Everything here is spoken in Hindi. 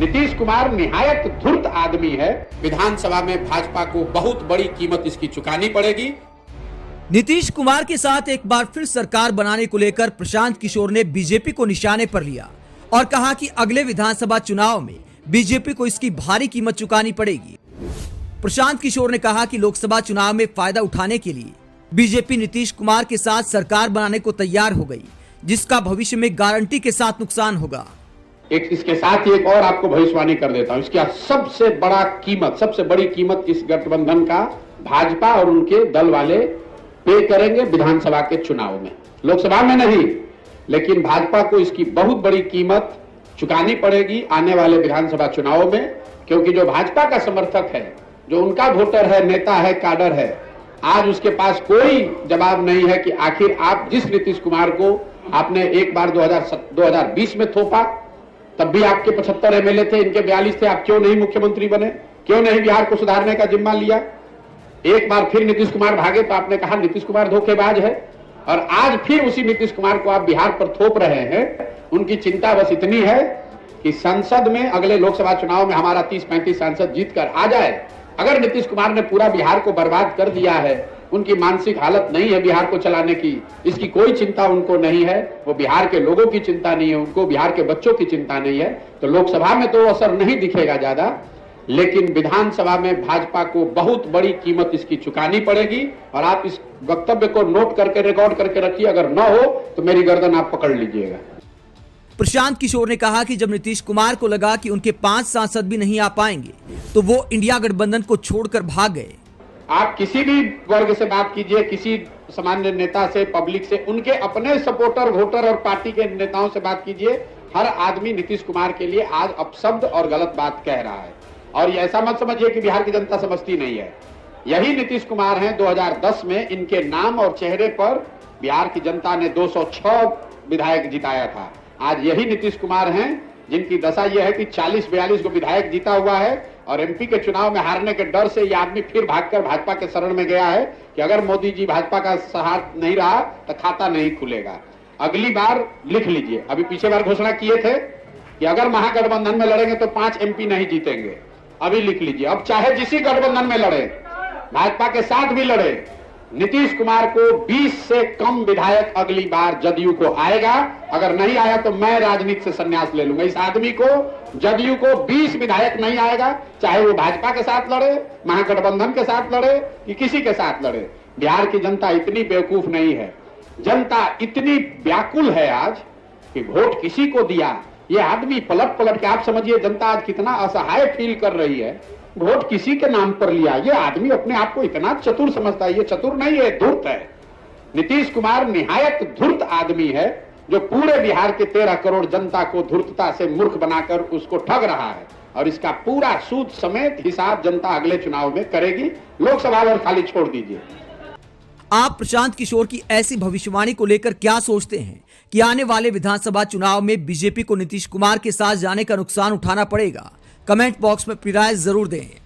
नीतीश कुमार निहायत धूर्त आदमी है। विधानसभा में भाजपा को बहुत बड़ी कीमत इसकी चुकानी पड़ेगी। नीतीश कुमार के साथ एक बार फिर सरकार बनाने को लेकर प्रशांत किशोर ने बीजेपी को निशाने पर लिया और कहा कि अगले विधानसभा चुनाव में बीजेपी को इसकी भारी कीमत चुकानी पड़ेगी। प्रशांत किशोर ने कहा कि लोकसभा चुनाव में फायदा उठाने के लिए बीजेपी नीतीश कुमार के साथ सरकार बनाने को तैयार हो गई, जिसका भविष्य में गारंटी के साथ नुकसान होगा। इसके साथ ही एक और आपको भविष्यवाणी कर देता हूं, इसकी सबसे बड़ी कीमत इस गठबंधन का भाजपा और उनके दल वाले पे करेंगे विधानसभा के चुनाव में। लोकसभा में नहीं, लेकिन भाजपा को इसकी बहुत बड़ी कीमत चुकानी पड़ेगी आने वाले विधानसभा चुनाव में, क्योंकि जो भाजपा का समर्थक है, जो उनका वोटर है, नेता है, काडर है, आज उसके पास कोई जवाब नहीं है कि आखिर आप जिस नीतीश कुमार को आपने एक बार 2020 में थोपा, तब भी आपके 75 एमएलए थे, इनके 42 थे, आप क्यों नहीं मुख्यमंत्री बने? क्यों नहीं बिहार को सुधारने का जिम्मा लिया? एक बार फिर नीतीश कुमार भागे तो आपने कहा नीतीश कुमार धोखेबाज है, और आज फिर उसी नीतीश कुमार को आप बिहार पर थोप रहे हैं। उनकी चिंता बस इतनी है कि संसद में अगले लोकसभा चुनाव में हमारा 30-35 सांसद जीत कर आ जाए। अगर नीतीश कुमार ने पूरा बिहार को बर्बाद कर दिया है, उनकी मानसिक हालत नहीं है बिहार को चलाने की, इसकी कोई चिंता उनको नहीं है, वो बिहार के लोगों की चिंता नहीं है, उनको बिहार के बच्चों की चिंता नहीं है, तो लोकसभा में तो असर नहीं दिखेगा ज्यादा, लेकिन विधानसभा में भाजपा को बहुत बड़ी कीमत इसकी चुकानी पड़ेगी। और आप इस वक्तव्य को नोट करके रिकॉर्ड करके रखिए, अगर न हो तो मेरी गर्दन आप पकड़ लीजिएगा। प्रशांत किशोर ने कहा कि जब नीतीश कुमार को लगा कि उनके 5 सांसद भी नहीं आ पाएंगे, तो वो इंडिया गठबंधन को छोड़कर भाग गए। आप किसी भी वर्ग से बात कीजिए, किसी सामान्य नेता से, पब्लिक से, उनके अपने सपोर्टर, वोटर और पार्टी के नेताओं से बात कीजिए, हर आदमी नीतीश कुमार के लिए आज अपशब्द और गलत बात कह रहा है। और ये ऐसा मत समझिए कि बिहार की जनता समझती नहीं है। यही नीतीश कुमार हैं, 2010 में इनके नाम और चेहरे पर बिहार की जनता ने 206 विधायक जिताया था। आज यही नीतीश कुमार हैं जिनकी दशा यह है कि 40-42 को विधायक जीता हुआ है, और एमपी के चुनाव में हारने के डर से यह आदमी फिर भागकर भाजपा के शरण में गया है कि अगर मोदी जी भाजपा का साथ नहीं रहा तो खाता नहीं खुलेगा। अगली बार लिख लीजिए, अभी पीछे बार घोषणा किए थे कि अगर महागठबंधन में लड़ेंगे तो 5 एमपी नहीं जीतेंगे। अभी लिख लीजिए, अब चाहे जिसी गठबंधन में लड़े, भाजपा के साथ भी लड़े, नीतीश कुमार को 20 से कम विधायक अगली बार जदयू को आएगा। अगर नहीं आया तो मैं राजनीति से संन्यास ले लूंगा। इस आदमी को, जदयू को 20 विधायक नहीं आएगा, चाहे वो भाजपा के साथ लड़े, महागठबंधन के साथ लड़े कि किसी के साथ लड़े। बिहार की जनता इतनी बेवकूफ नहीं है, जनता इतनी व्याकुल है आज कि वोट किसी को दिया। ये आदमी पलट पलट के, आप समझिए जनता आज कितना असहाय फील कर रही है, वोट किसी के नाम पर लिया। ये आदमी अपने आप को इतना चतुर समझता है। ये चतुर नहीं है, धूर्त है। नीतीश कुमार निहायत धूर्त आदमी है, जो पूरे बिहार के 13 करोड़ जनता को धूर्तता से मूर्ख बनाकर उसको ठग रहा है, और इसका पूरा सूद समेत हिसाब जनता अगले चुनाव में करेगी। लोकसभा और खाली छोड़ दीजिए। आप प्रशांत किशोर की ऐसी भविष्यवाणी को लेकर क्या सोचते हैं कि आने वाले विधानसभा चुनाव में बीजेपी को नीतीश कुमार के साथ जाने का नुकसान उठाना पड़ेगा? कमेंट बॉक्स में अपनी राय जरूर दें।